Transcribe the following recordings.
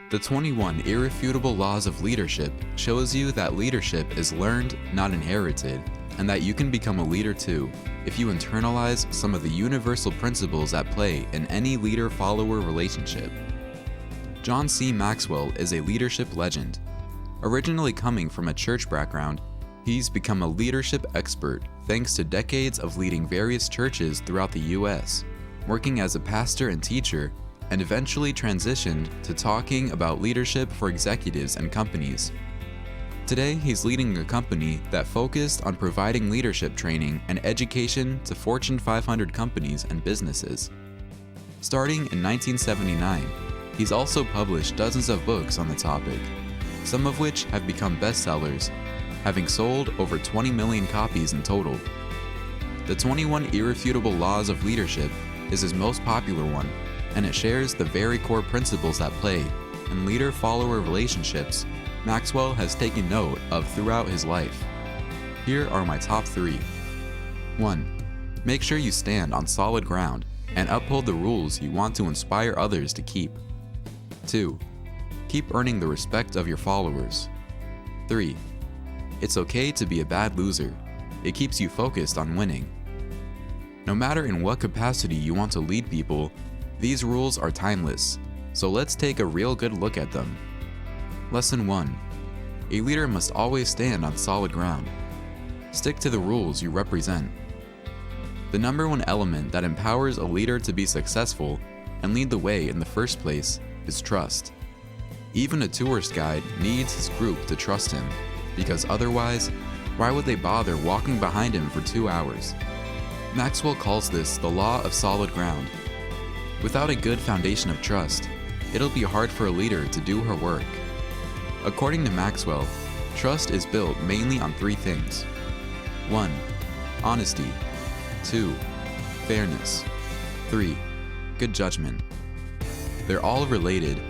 The 21 Irrefutable Laws of Leadership shows you that leadership is learned, not inherited, and that you can become a leader too if you internalize some of the universal principles at play in any leader-follower relationship. John C. Maxwell is a leadership legend. Originally coming from a church background, he's become a leadership expert thanks to decades of leading various churches throughout the US, working as a pastor and teacher, and eventually transitioned to talking about leadership for executives and companies. Today, he's leading a company that focused on providing leadership training and education to Fortune 500 companies and businesses. Starting in 1979, he's also published dozens of books on the topic, some of which have become bestsellers, having sold over 20 million copies in total. The 21 Irrefutable Laws of Leadership is his most popular one, and it shares the very core principles at play in leader-follower relationships Maxwell has taken note of throughout his life. Here are my top 3. 1. Make sure you stand on solid ground and uphold the rules you want to inspire others to keep. 2. Keep earning the respect of your followers. 3. It's okay to be a bad loser. It keeps you focused on winning. No matter in what capacity you want to lead people, these rules are timeless, so let's take a real good look at them. Lesson 1. A leader must always stand on solid ground. Stick to the rules you represent. The number one element that empowers a leader to be successful and lead the way in the first place is trust. Even a tourist guide needs his group to trust him, because otherwise, why would they bother walking behind him for 2 hours? Maxwell calls this the law of solid ground. Without a good foundation of trust, it'll be hard for a leader to do her work. According to Maxwell, trust is built mainly on 3 things. 1. Honesty. 2. Fairness. 3. Good judgment. They're all related.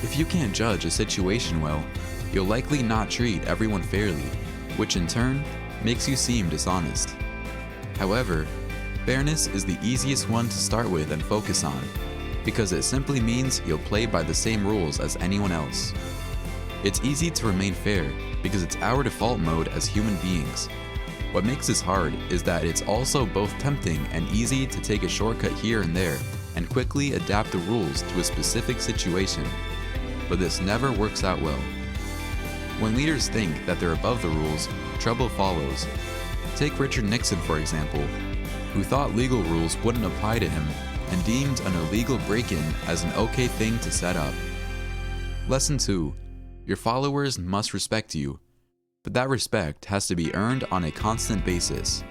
If you can't judge a situation well, you'll likely not treat everyone fairly, which in turn makes you seem dishonest. However, fairness is the easiest one to start with and focus on, because it simply means you'll play by the same rules as anyone else. It's easy to remain fair because it's our default mode as human beings. What makes this hard is that it's also both tempting and easy to take a shortcut here and there and quickly adapt the rules to a specific situation. But this never works out well. When leaders think that they're above the rules, trouble follows. Take Richard Nixon, for example, who thought legal rules wouldn't apply to him and deemed an illegal break-in as an okay thing to set up. Lesson 2. Your followers must respect you, but that respect has to be earned on a constant basis.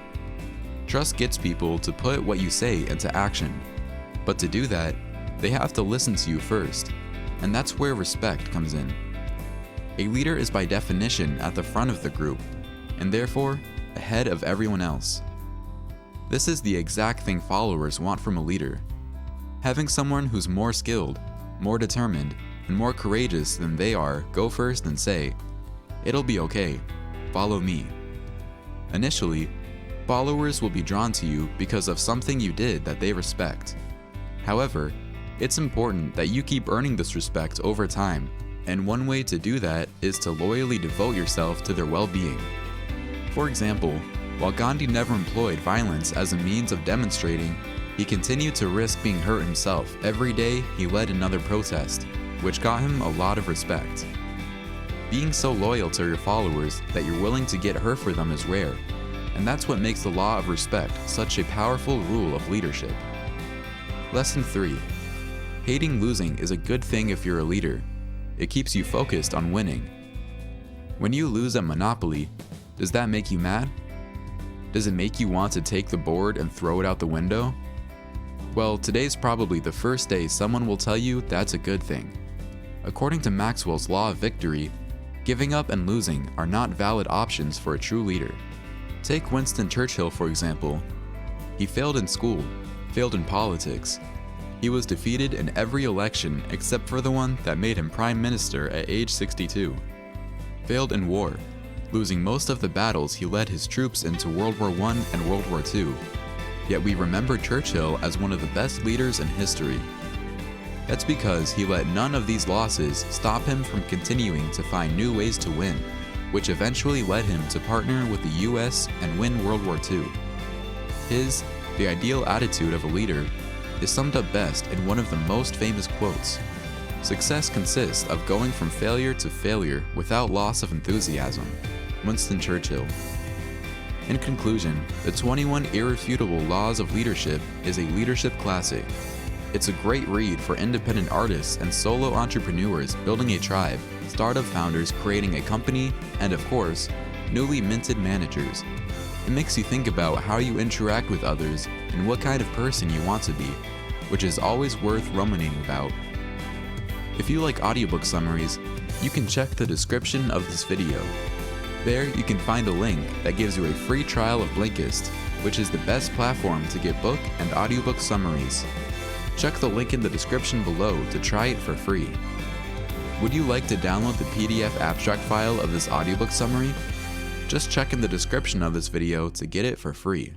Trust gets people to put what you say into action, but to do that, they have to listen to you first, and that's where respect comes in. A leader is by definition at the front of the group, and therefore ahead of everyone else. This is the exact thing followers want from a leader. Having someone who's more skilled, more determined, and more courageous than they are go first and say, "It'll be okay, follow me." Initially, followers will be drawn to you because of something you did that they respect. However, it's important that you keep earning this respect over time, and one way to do that is to loyally devote yourself to their well-being. For example, while Gandhi never employed violence as a means of demonstrating, he continued to risk being hurt himself every day he led another protest, which got him a lot of respect. Being so loyal to your followers that you're willing to get hurt for them is rare, and that's what makes the law of respect such a powerful rule of leadership. Lesson 3. Hating losing is a good thing if you're a leader. It keeps you focused on winning. When you lose at Monopoly, does that make you mad? Does it make you want to take the board and throw it out the window? Well, today's probably the first day someone will tell you that's a good thing. According to Maxwell's law of victory, giving up and losing are not valid options for a true leader. Take Winston Churchill, for example. He failed in school, failed in politics. He was defeated in every election except for the one that made him prime minister at age 62. Failed in war, losing most of the battles he led his troops into World War I and World War II. Yet we remember Churchill as one of the best leaders in history. That's because he let none of these losses stop him from continuing to find new ways to win, which eventually led him to partner with the US and win World War II. The ideal attitude of a leader is summed up best in one of the most famous quotes. Success consists of going from failure to failure without loss of enthusiasm. Winston Churchill. In conclusion, the 21 Irrefutable Laws of Leadership is a leadership classic. It's a great read for independent artists and solo entrepreneurs building a tribe, startup founders creating a company, and of course, newly minted managers. It makes you think about how you interact with others and what kind of person you want to be, which is always worth ruminating about. If you like audiobook summaries, you can check the description of this video. There you can find a link that gives you a free trial of Blinkist, which is the best platform to get book and audiobook summaries. Check the link in the description below to try it for free. Would you like to download the PDF abstract file of this audiobook summary? Just check in the description of this video to get it for free.